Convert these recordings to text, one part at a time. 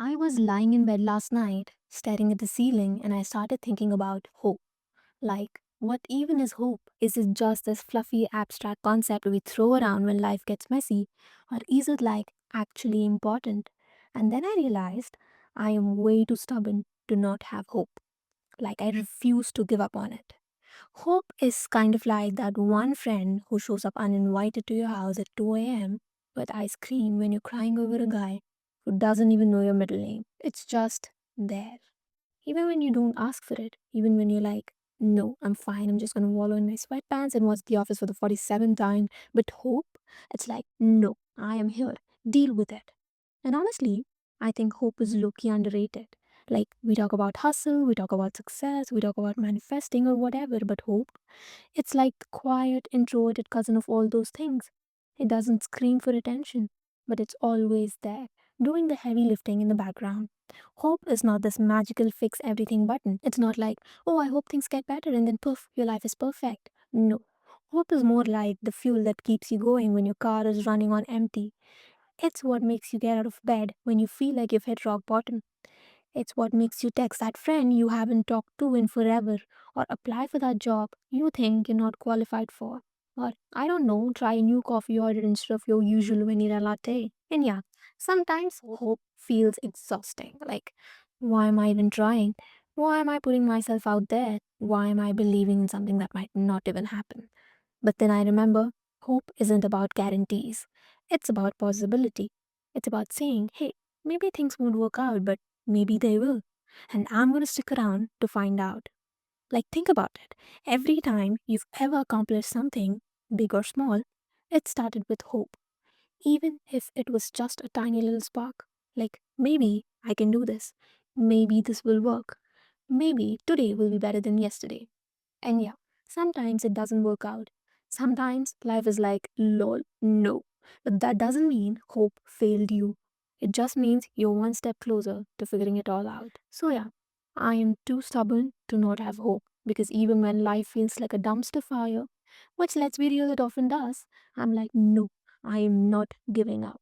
I was lying in bed last night, staring at the ceiling, and I started thinking about hope. Like, what even is hope? Is it just this fluffy, abstract concept we throw around when life gets messy? Or is it like actually important? And then I realized I am way too stubborn to not have hope. Like, I refuse to give up on it. Hope is kind of like that one friend who shows up uninvited to your house at 2 a.m. with ice cream when you're crying over a guy who doesn't even know your middle name. It's just there. Even when you don't ask for it, even when you're like, no, I'm fine, I'm just gonna wallow in my sweatpants and watch The Office for the 47th time. But hope, it's like, no, I am here, deal with it. And honestly, I think hope is low key underrated. Like, we talk about hustle, we talk about success, we talk about manifesting or whatever, but hope, it's like the quiet, introverted cousin of all those things. It doesn't scream for attention, but it's always there, doing the heavy lifting in the background. Hope is not this magical fix everything button. It's not like, oh, I hope things get better and then poof, your life is perfect. No. Hope is more like the fuel that keeps you going when your car is running on empty. It's what makes you get out of bed when you feel like you've hit rock bottom. It's what makes you text that friend you haven't talked to in forever, or apply for that job you think you're not qualified for. Or, I don't know, try a new coffee order instead of your usual vanilla latte. And yeah, sometimes hope feels exhausting. Like, why am I even trying? Why am I putting myself out there? Why am I believing in something that might not even happen? But then I remember hope isn't about guarantees, it's about possibility. It's about saying, hey, maybe things won't work out, but maybe they will. And I'm going to stick around to find out. Like, think about it. Every time you've ever accomplished something, big or small, it started with hope, even if it was just a tiny little spark. Like, maybe I can do this. Maybe this will work. Maybe today will be better than yesterday. And yeah, sometimes it doesn't work out. Sometimes life is like, lol, no. But that doesn't mean hope failed you. It just means you're one step closer to figuring it all out. So yeah, I am too stubborn to not have hope because even when life feels like a dumpster fire, which let's be real, it often does, I'm like, no, I am not giving up.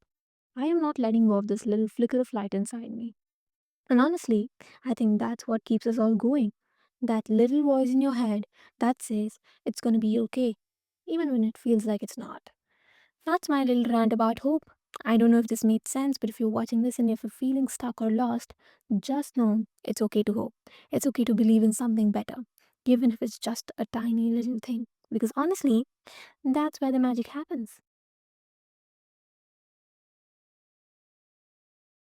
I am not letting go of this little flicker of light inside me. And honestly, I think that's what keeps us all going. That little voice in your head that says it's going to be okay, even when it feels like it's not. That's my little rant about hope. I don't know if this made sense, but if you're watching this and if you're feeling stuck or lost, just know it's okay to hope. It's okay to believe in something better, even if it's just a tiny little thing. Because honestly, that's where the magic happens.